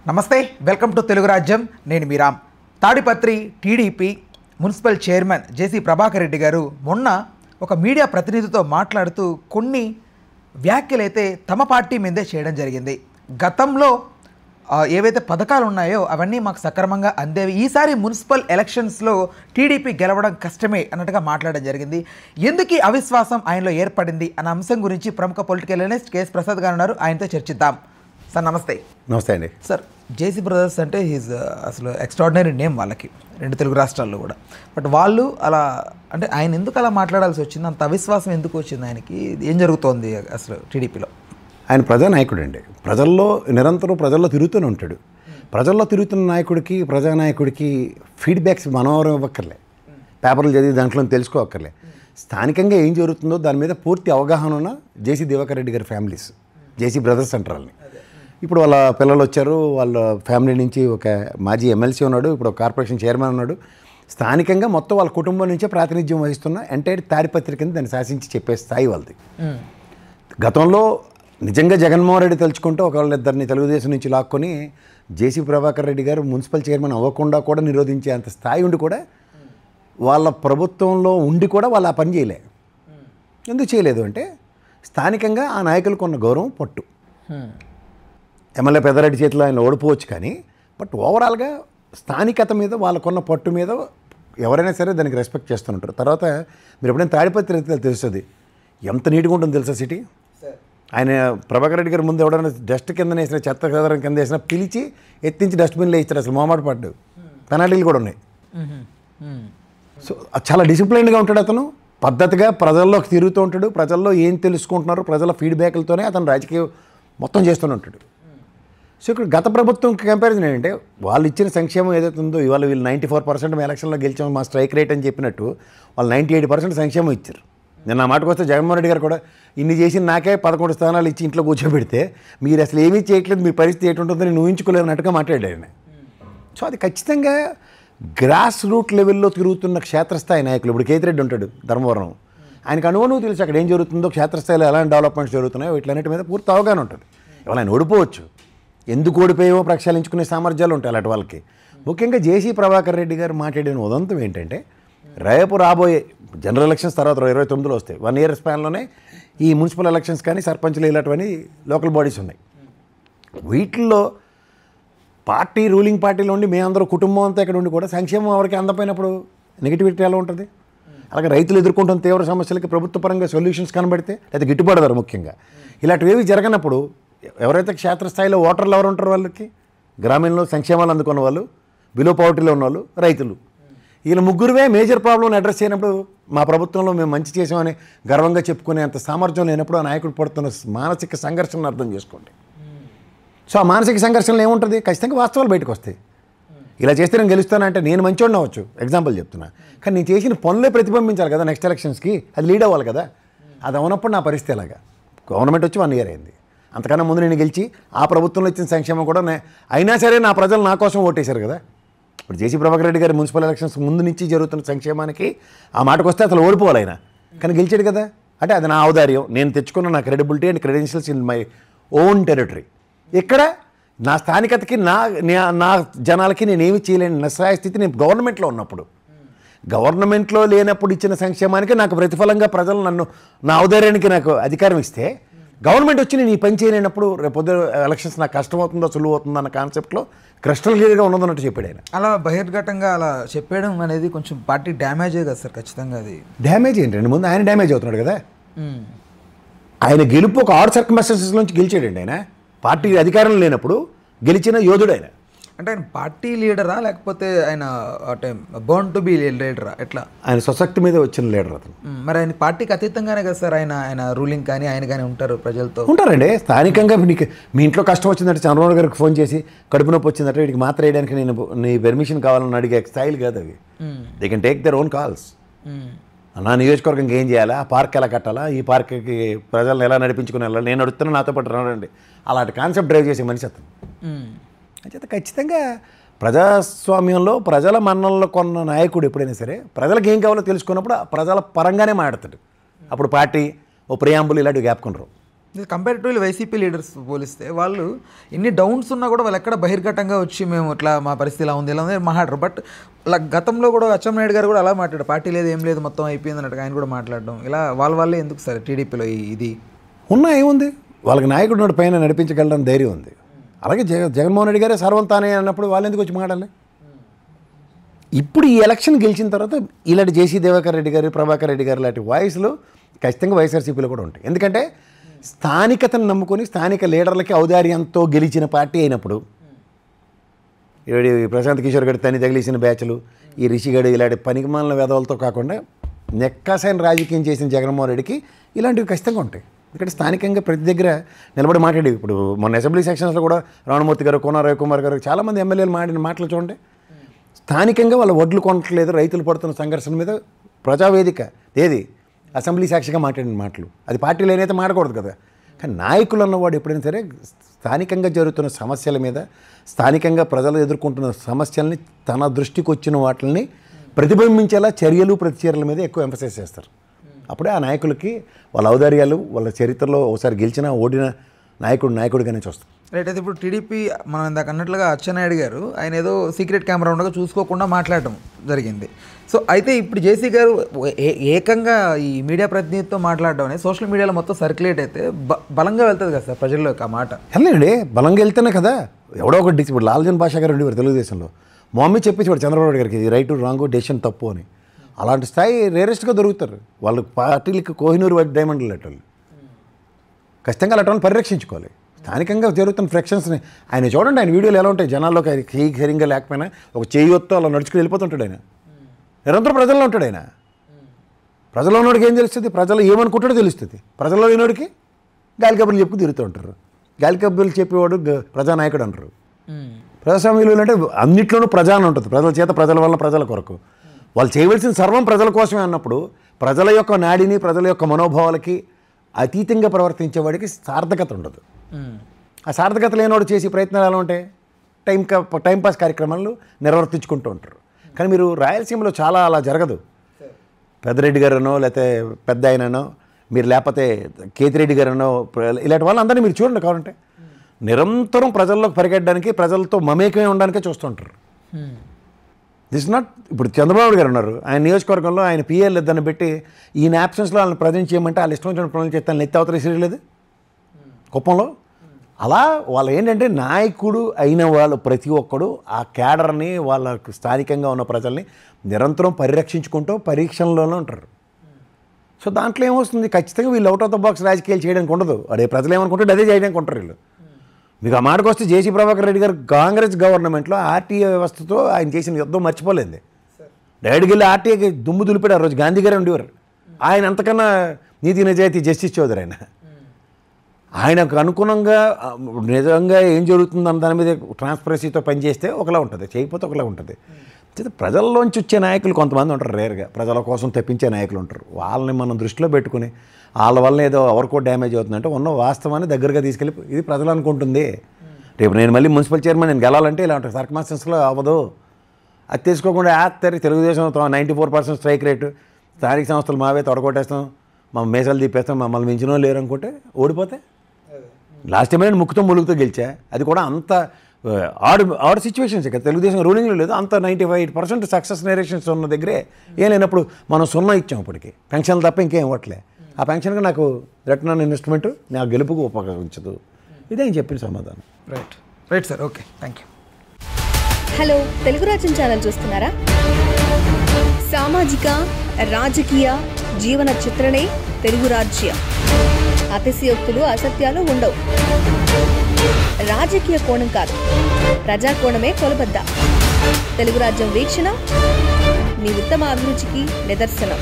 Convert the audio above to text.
నమస్తే, welcome to Telugu Rajyam. నేను మీ Ram. Tadipatri TDP municipal chairman J C Prabhakar Reddy గారు మొన్న ఒక మీడియా ప్రతినిధితో మాట్లాడుతూ కొన్ని వ్యాఖ్యలైతే తమ పార్టీ మీదే చేయడం జరిగింది. గతంలో ఏవైతే పథకాలు ఉన్నాయో అవన్నీ మాకు సక్రమంగా అందేవి, ఈసారి మున్సిపల్ ఎలక్షన్స్లో టీడీపీ గెలవడం కష్టమే అన్నట్టుగా మాట్లాడడం జరిగింది. ఎందుకు ఈ అవిశ్వాసం ఆయనలో ఏర్పడింది అన్న అంశం గురించి ప్రముఖ పొలిటికల్ అనలిస్ట్ కేఎస్ ప్రసాద్ గారు ఉన్నారు, ఆయనతో చర్చిద్దాం. సార్ నమస్తే. నమస్తే అండి. సార్, జేసీ బ్రదర్స్ అంటే హీజ్ అసలు ఎక్స్ట్రాడినరీ నేమ్ వాళ్ళకి, రెండు తెలుగు రాష్ట్రాల్లో కూడా. బట్ వాళ్ళు అలా అంటే ఆయన ఎందుకు అలా మాట్లాడాల్సి వచ్చింది? అంత అవిశ్వాసం ఎందుకు వచ్చింది ఆయనకి? ఏం జరుగుతోంది అసలు టీడీపీలో? ఆయన ప్రజానాయకుడు అండి. ప్రజల్లో నిరంతరం ప్రజల్లో తిరుగుతూనే ఉంటాడు. ప్రజల్లో తిరుగుతున్న నాయకుడికి, ప్రజానాయకుడికి ఫీడ్బ్యాక్స్ మనోరం ఇవ్వక్కర్లే, పేపర్లు చదివి దాంట్లో తెలుసుకోవక్కర్లే. స్థానికంగా ఏం జరుగుతుందో దాని మీద పూర్తి అవగాహన ఉన్న జేసీ దివాకర్ రెడ్డి గారి ఫ్యామిలీస్, జేసీ బ్రదర్స్ అంటారు వాళ్ళని. ఇప్పుడు వాళ్ళ పిల్లలు వచ్చారు, వాళ్ళ ఫ్యామిలీ నుంచి ఒక మాజీ ఎమ్మెల్సీ ఉన్నాడు, ఇప్పుడు ఒక కార్పొరేషన్ చైర్మన్ ఉన్నాడు. స్థానికంగా మొత్తం వాళ్ళ కుటుంబం నుంచే ప్రాతినిధ్యం వహిస్తున్న ఎంటైర్ తాడిపత్రి కింద దాన్ని శాసించి చెప్పే స్థాయి వాళ్ళది. గతంలో నిజంగా జగన్మోహన్ రెడ్డి తలుచుకుంటే ఒకళ్ళిద్దరిని తెలుగుదేశం నుంచి లాక్కొని జేసీ ప్రభాకర్ రెడ్డి గారు మున్సిపల్ చైర్మన్ అవ్వకుండా కూడా నిరోధించే అంత స్థాయి ఉండి కూడా వాళ్ళ ప్రభుత్వంలో ఉండి కూడా వాళ్ళు ఆ పని చేయలే. ఎందుకు చేయలేదు అంటే స్థానికంగా ఆ నాయకులకు ఉన్న గౌరవం పట్టు. ఎమ్మెల్యే పెద్దారెడ్డి చేతిలో ఆయన ఓడిపోవచ్చు, కానీ బట్ ఓవరాల్గా స్థానికత మీద వాళ్ళకున్న పట్టు మీద ఎవరైనా సరే దానికి రెస్పెక్ట్ చేస్తుంటారు. తర్వాత మీరు ఎప్పుడైనా తాడిపత్రి తెలుస్తుంది ఎంత నీట్గా ఉంటుందో తెలుసా సిటీ. ఆయన ప్రభాకర్ రెడ్డి గారి ముందు ఎవడైనా డస్ట్ కింద వేసిన, చెత్త కదరం కింద వేసినా పిలిచి ఎత్తించి డస్ట్బిన్లో ఇస్తారు. అసలు మొహమాట పడ్డు, పెనాల్టీలు కూడా ఉన్నాయి. సో చాలా డిసిప్లైన్డ్గా ఉంటాడు అతను, పద్ధతిగా ప్రజల్లోకి తిరుగుతూ ఉంటాడు. ప్రజల్లో ఏం తెలుసుకుంటున్నారో ప్రజల ఫీడ్బ్యాక్లతోనే అతను రాజకీయం మొత్తం చేస్తూనే ఉంటాడు. సో ఇక్కడ గత ప్రభుత్వం కంపారిజన్ ఏంటంటే వాళ్ళు ఇచ్చిన సంక్షేమం ఏదైతే ఉందో, ఇవాళ వీళ్ళు 94% మేము ఎలక్షన్లో గెలిచాము, మా స్ట్రైక్ రేట్ అని చెప్పినట్టు వాళ్ళు 98% సంక్షేమం ఇచ్చారు. నేను ఆ మాటకు వస్తే జగన్మోహన్ రెడ్డి గారు కూడా ఇన్ని చేసి నాకే 11 స్థానాలు ఇచ్చి ఇంట్లో కూర్చోబెడితే మీరు అసలు ఏమీ చేయట్లేదు, మీ పరిస్థితి ఏంటుంటుందో నేను ఊహించుకోలేనట్టుగా మాట్లాడాడు ఆయన. సో అది ఖచ్చితంగా గ్రాస్ రూట్ లెవెల్లో తిరుగుతున్న క్షేత్రస్థాయి నాయకులు. ఇప్పుడు కేతిరెడ్డి ఉంటాడు ధర్మవరం, ఆయనకు అనుభవం తెలుసు అక్కడ ఏం జరుగుతుందో, క్షేత్రస్థాయిలో ఎలాంటి డెవలప్మెంట్స్ జరుగుతున్నాయో వీటన్నిటి మీద పూర్తి అవగాహన ఉంటుంది. ఇవాళ ఆయన ఓడిపోవచ్చు, ఎందుకు ఓడిపోయేవో ప్రక్షాళించుకునే సామర్థ్యాలు ఉంటాయి అలాంటి వాళ్ళకి. ముఖ్యంగా జేసీ ప్రభాకర్ రెడ్డి గారు మాట్లాడిన ఉదంతం ఏంటంటే, రేపు రాబోయే జనరల్ ఎలక్షన్స్ తర్వాత 2029లో వస్తాయి. 1 year స్పాన్లోనే ఈ మున్సిపల్ ఎలక్షన్స్ కానీ సర్పంచ్లు ఇలాంటివన్నీ లోకల్ బాడీస్ ఉన్నాయి. వీటిల్లో పార్టీ రూలింగ్ పార్టీలో ఉండి మేమందరూ కుటుంబం అంతా ఇక్కడ ఉండి కూడా సంక్షేమం ఎవరికి అందపోయినప్పుడు నెగిటివిటీ ఎలా ఉంటుంది? అలాగే రైతులు ఎదుర్కొంటున్న తీవ్ర సమస్యలకి ప్రభుత్వ పరంగా సొల్యూషన్స్ కనబడితే లేదా గిట్టుబాటు ధర ముఖ్యంగా ఇలాంటివి జరగనప్పుడు ఎవరైతే క్షేత్రస్థాయిలో ఓటర్లు ఎవరు ఉంటారో వాళ్ళకి, గ్రామీణంలో సంక్షేమాలు అందుకున్న వాళ్ళు, బిలో పవర్టీలో ఉన్నవాళ్ళు, రైతులు, వీళ్ళ ముగ్గురువే మేజర్ ప్రాబ్లమ్ని అడ్రస్ చేయనప్పుడు మా ప్రభుత్వంలో మేము మంచి చేసామని గర్వంగా చెప్పుకునే అంత సామర్థ్యం లేనప్పుడు ఆ నాయకుడు పడుతున్న మానసిక సంఘర్షణను అర్థం చేసుకోండి. సో ఆ మానసిక సంఘర్షణలో ఏముంటుంది? ఖచ్చితంగా వాస్తవాలు బయటకు వస్తాయి. ఇలా చేస్తే నేను గెలుస్తానంటే నేను మంచోడిని అవ్వచ్చు, ఎగ్జాంపుల్ చెప్తున్నా, కానీ నేను చేసిన పనులే ప్రతిబింబించాలి కదా నెక్స్ట్ ఎలక్షన్స్కి, అది లీడ్ అవ్వాలి కదా. అది అవునప్పుడు నా పరిస్థితి ఎలాగా? గవర్నమెంట్ వచ్చి 1 year అయింది, అంతకన్నా ముందు నేను గెలిచి ఆ ప్రభుత్వంలో ఇచ్చిన సంక్షేమం కూడా అయినా సరే నా ప్రజలు నా కోసం ఓటేశారు కదా. ఇప్పుడు జేసీ ప్రభాకర్ రెడ్డి గారి మున్సిపల్ ఎలక్షన్స్ ముందు నుంచి జరుగుతున్న సంక్షేమానికి ఆ మాటకు వస్తే అసలు ఓడిపోవాలి ఆయన, కానీ గెలిచాడు కదా. అంటే అది నా ఔదార్యం, నేను తెచ్చుకున్న నా credibility and credentials in my own territory. ఇక్కడ నా స్థానికతకి నా జనాలకి నేనేమి చేయలేని నిస్సహాయ స్థితి నేను గవర్నమెంట్లో ఉన్నప్పుడు, గవర్నమెంట్లో లేనప్పుడు ఇచ్చిన సంక్షేమానికి నాకు ప్రతిఫలంగా ప్రజలు నన్ను నా ఔదార్యానికి నాకు అధికారం ఇస్తే, గవర్నమెంట్ వచ్చి నేను ఈ పని చేయలేనప్పుడు రేపొద్దు ఎలక్షన్స్ నాకు కష్టమవుతుందో సులువు అవుతుందో అన్న కాన్సెప్ట్లో క్రిస్టల్ క్లియర్గా ఉన్నదన్నట్టు చెప్పాడు ఆయన. అలా బహిర్గతంగా అలా చెప్పేయడం అనేది కొంచెం పార్టీ డ్యామేజే కదా సార్? ఖచ్చితంగా అది డ్యామేజ్ ఏంటండి, ముందు ఆయన డ్యామేజ్ అవుతున్నాడు కదా. ఆయన గెలుపు ఒక 6 circumstances నుంచి గెలిచాడండి. ఆయన పార్టీ అధికారం లేనప్పుడు గెలిచిన యోధుడు ఆయన. అంటే ఆయన పార్టీ లీడరా లేకపోతే ఆయన అంటే బోర్న్ టు బి లీడరా? ఎట్లా? ఆయన స్వశక్తి మీద వచ్చిన లీడర్ అతను. మరి ఆయన పార్టీకి అతీతంగానే కదా సార్ ఆయన రూలింగ్ కానీ ఆయన కానీ ఉంటారు, ప్రజలతో ఉంటారండి. స్థానికంగా నీకు మీ ఇంట్లో కష్టం వచ్చిందంటే చంద్రబాబు గారికి ఫోన్ చేసి కడుపు నొప్పి వచ్చిందంటే వీడికి మాత్ర వేయడానికి నేను నీ పెర్మిషన్ కావాలని అడిగే స్టైల్ కాదు అవి. They can take their own calls. నా నియోజకవర్గంకి ఏం చేయాలా, ఆ పార్క్ ఎలా కట్టాలా, ఈ పార్క్కి ప్రజలను ఎలా నడిపించుకుని వెళ్ళాలి, నేను అడుగుతున్నా నాతో పాటు రానండి, అలాంటి కాన్సెప్ట్ డ్రైవ్ చేసే మనిషి అతను. అంచేత ఖచ్చితంగా ప్రజాస్వామ్యంలో ప్రజల మన్ననలో కొన్న నాయకుడు ఎప్పుడైనా సరే ప్రజలకు ఏం కావాలో తెలుసుకున్నప్పుడు ప్రజల పరంగానే మాట్లాడతాడు. అప్పుడు పార్టీ ఓ ప్రియాంబుల్ ఇలాంటివి గ్యాప్కొనరు. కంపారిటివ్లీ వైసీపీ లీడర్స్ పోలిస్తే వాళ్ళు ఎన్ని డౌన్స్ ఉన్నా కూడా వాళ్ళు ఎక్కడ బహిర్గతంగా వచ్చి మేము ఇట్లా మా పరిస్థితి ఇలా ఉంది మాట్లాడరు. బట్ అలా గతంలో కూడా అచ్చెన్నాయుడు గారు కూడా అలా మాట్లాడారు, పార్టీ లేదు ఏం లేదు మొత్తం అయిపోయింది అన్నట్టుగా ఆయన కూడా మాట్లాడడం. ఇలా వాళ్ళే ఎందుకు సార్ టీడీపీలో ఇది ఉన్నా ఏముంది, వాళ్ళకి నాయకుడు పైన నడిపించగలడం ధైర్యం ఉంది. అలాగే జగన్మోహన్ రెడ్డి గారే సర్వం తానే అన్నప్పుడు వాళ్ళు ఎందుకు వచ్చి మాట్లాడాలి? ఇప్పుడు ఈ ఎలక్షన్ గెలిచిన తర్వాత ఇలాంటి జేసీ దివాకర్ రెడ్డి గారు, ప్రభాకర్ రెడ్డి గారు లాంటి వాయిస్లు ఖచ్చితంగా వైఎస్ఆర్సీపీలో కూడా ఉంటాయి. ఎందుకంటే స్థానికతను నమ్ముకొని స్థానిక లీడర్లకి ఔదార్యంతో గెలిచిన పార్టీ అయినప్పుడు ప్రశాంత్ కిషోర్ గడి తని తగిలిసిన బ్యాచ్లు, ఈ రిషిగడు ఇలాంటి పనికిమాలిన వేదవులతో కాకుండా నెక్కాసైన రాజకీయం చేసిన జగన్మోహన్ రెడ్డికి ఇలాంటివి ఖచ్చితంగా ఉంటాయి. ఇక్కడ స్థానికంగా ప్రతి దగ్గర నిలబడి మాట్లాడి, ఇప్పుడు మొన్న అసెంబ్లీ సెక్షన్స్లో కూడా రామమూర్తి గారు, కోన రవికుమార్ గారు, చాలామంది ఎమ్మెల్యేలు మాట్లాడిన మాటలు చూడండి. స్థానికంగా వాళ్ళ ఒడ్లు కొనట్లేదు, రైతులు పడుతున్న సంఘర్షణ మీద ప్రజావేదిక ఏది అసెంబ్లీ సాక్షిగా మాట్లాడిన మాటలు, అది పార్టీలు ఏదైతే మాట్లాడకూడదు కదా. కానీ నాయకులు అన్నవాడు ఎప్పుడైనా సరే స్థానికంగా జరుగుతున్న సమస్యల మీద, స్థానికంగా ప్రజలు ఎదుర్కొంటున్న సమస్యల్ని తన దృష్టికి వచ్చిన వాటిని ప్రతిబింబించేలా చర్యలు ప్రతిచర్యల మీద ఎక్కువ ఎంఫసైజ్ చేస్తారు. అప్పుడే ఆ నాయకులకి వాళ్ళ ఔదార్యాలు వాళ్ళ చరిత్రలో ఒకసారి గెలిచిన ఓడిన నాయకుడిగానే చూస్తారు. రైట్. అయితే ఇప్పుడు టీడీపీ మనం ఇందాక అన్నట్లుగా అచ్చెన్నాయుడు గారు ఆయన ఏదో సీక్రెట్ కెమెరా ఉండగా చూసుకోకుండా మాట్లాడటం జరిగింది. సో అయితే ఇప్పుడు జేసీ గారు ఏకంగా ఈ మీడియా ప్రతినిధితో మాట్లాడడం అనేది సోషల్ మీడియాలో మొత్తం సర్క్యులేట్ అయితే బలంగా వెళ్తుంది కదా సార్ ప్రజల్లోకి ఆ మాట. వెళ్ళండి, బలంగా వెళ్తేనే కదా. ఎవడో ఒకటి ఇప్పుడు లాల్జన్ భాషా గారు ఉండేవారు తెలుగుదేశంలో, మమ్మీ చెప్పేసి చంద్రబాబు నాయుడు గారికి ఇది రైట్ రాంగ్ డెసిషన్ తప్పు అని. అలాంటి స్థాయి రేరెస్ట్గా దొరుకుతారు వాళ్ళు. పార్టీలకి కోహినూరు డైమండ్లు లెటర్లు ఖచ్చితంగా అలాంటి పరిరక్షించుకోవాలి. స్థానికంగా జరుగుతున్న ఫ్రిక్షన్స్ని ఆయన చూడండి, ఆయన వీడియోలు ఎలా ఉంటాయి, జనాల్లోకి ఆయన సరిగ్గా లేకపోయినా ఒక చేయొత్తో అలా నడుచుకుని వెళ్ళిపోతుంటాడు. ఆయన నిరంతరం ప్రజల్లో ఉంటాడు. ఆయన ప్రజల్లో ఉన్నోడికి ఏం తెలుస్తుంది, ప్రజలు ఏమనుకుంటాడో తెలుస్తుంది. ప్రజల్లో లేనోడికి గాలి కబుర్లు చెప్పుకు తిరుగుతూ ఉంటారు. గాలి కబుర్లు చెప్పేవాడు ప్రజానాయకుడు అంటారు. ప్రజాస్వామ్యంలో అంటే అన్నిట్లోనూ ప్రజా అని ఉంటుంది, ప్రజల చేత, ప్రజల వల్ల, ప్రజల కొరకు. వాళ్ళు చేయవలసిన సర్వం ప్రజల కోసమే అన్నప్పుడు ప్రజల యొక్క నాడిని, ప్రజల యొక్క మనోభావాలకి అతీతంగా ప్రవర్తించేవాడికి సార్థకత ఉండదు. ఆ సార్థకత లేనివాడు చేసే ప్రయత్నాలు ఎలా ఉంటాయి, టైంపాస్ కార్యక్రమాలు నిర్వర్తించుకుంటూ ఉంటారు. కానీ మీరు రాయలసీమలో చాలా అలా జరగదు. పెద్దరెడ్డి గారనో లేకపోతే పెద్ద ఆయననో మీరు, లేకపోతే కేతిరెడ్డి గారనో, ఇలాంటి వాళ్ళందరినీ మీరు చూడండి. కావాలంటే నిరంతరం ప్రజల్లోకి పరిగెట్టడానికి, ప్రజలతో మమేకమే ఉండడానికే చూస్తుంటారు. దిస్ నాట్ ఇప్పుడు చంద్రబాబు గారు ఉన్నారు, ఆయన నియోజకవర్గంలో ఆయన పిఎల్ ఇద్దరిని పెట్టి ఈయన యాబ్సెన్స్లో వాళ్ళని ప్రజెంట్ చేయమంటే వాళ్ళు ఇష్టం వచ్చిన పనులు చేస్తాను నెత్తి అవతల ఇసిరేయలేదు కుప్పంలో. అలా వాళ్ళు ఏంటంటే నాయకుడు అయిన వాళ్ళు ప్రతి ఒక్కడు ఆ క్యాడర్ని, వాళ్ళ స్థానికంగా ఉన్న ప్రజల్ని నిరంతరం పరిరక్షించుకుంటూ పరీక్షల్లోనే ఉంటారు. సో దాంట్లో ఏమొస్తుంది, ఖచ్చితంగా వీళ్ళు అవుట్ ఆఫ్ ద బాక్స్ రాజకీయాలు చేయడానికి ఉండదు. అదే ప్రజలు ఏమనుకుంటే అదే చేయడానికి ఉంటారు వీళ్ళు. మీకు ఆ మాటకు వస్తే జేసీ ప్రభాకర్ రెడ్డి గారు కాంగ్రెస్ గవర్నమెంట్లో ఆర్టీఏ వ్యవస్థతో ఆయన చేసిన యుద్ధం మర్చిపోలేదు. డైరెక్ట్గా వెళ్ళి ఆర్టీఏకి దుమ్ము దులిపాడు. ఆ రోజు గాంధీ గారే ఉండేవారు. ఆయన అంతకన్నా నీతి నిజాయితీ జస్టిస్ చౌదరి ఆయనకు అనుగుణంగా నిజంగా ఏం జరుగుతుందన్న దాని మీద ట్రాన్స్పరెన్సీతో పనిచేస్తే ఒకలా ఉంటుంది, చేయకపోతే ఒకలా ఉంటుంది. ప్రజల్లోంచి వచ్చే నాయకులు కొంతమంది ఉంటారు, రేర్గా ప్రజల కోసం తెప్పించే నాయకులు ఉంటారు. వాళ్ళని మనం దృష్టిలో పెట్టుకుని వాళ్ళ వల్ల ఏదో ఎవరికో డ్యామేజ్ అవుతుందంటే ఉన్న వాస్తవాన్ని దగ్గరగా తీసుకెళ్ళి ఇది ప్రజలు అనుకుంటుంది. రేపు నేను మళ్ళీ మున్సిపల్ చైర్మన్ నేను గెలాలంటే ఇలాంటి సర్కమ్స్టెన్స్లో అవ్వదు. అది తెలుసుకోకుండా తెలుగుదేశం 94% స్ట్రైక్ రేటు, స్థానిక సంస్థలు మావే తొడగొట్టేస్తాం, మా మేసాలు తీపేస్తాం, మమ్మల్ని మించినో లేరు అనుకుంటే ఓడిపోతే. లాస్ట్ టైం నేను ముక్కుతో ములుగుతో గెలిచా, అది కూడా అంత ఆడ్ సిచ్యువేషన్స్ ఇక్కడ తెలుగుదేశం రూలింగ్లో లేదు. అంత 95% సక్సెస్ నేరేషన్స్ ఉన్న దగ్గరే ఏం లేనప్పుడు మనం 0 ఇచ్చాం. ఇప్పటికి పెన్షన్లు తప్ప ఇంకేం ఇవ్వట్లే. ఆ పెన్షన్గా నాకు రిటర్న్ ఆన్ ఇన్వెస్ట్మెంట్ నా గెలుపుకు ఉపకరించదు. ఇదే నేను చెప్పిన సమాధానం. Right sir, okay, thank you. Hello, Telugu రాజ్యం ఛానల్ చూస్తున్నారా? సామాజిక, రాజకీయ, జీవన చిత్రణే తెలుగు రాజ్యం. అతిశయోక్తులు, అసత్యాలు ఉండవు. రాజకీయ కోణం కాదు, ప్రజా కోణమే కొలబద్ద. తెలుగు రాజ్యం వీక్షణ మీ ఉత్తమ అభిరుచికి నిదర్శనం.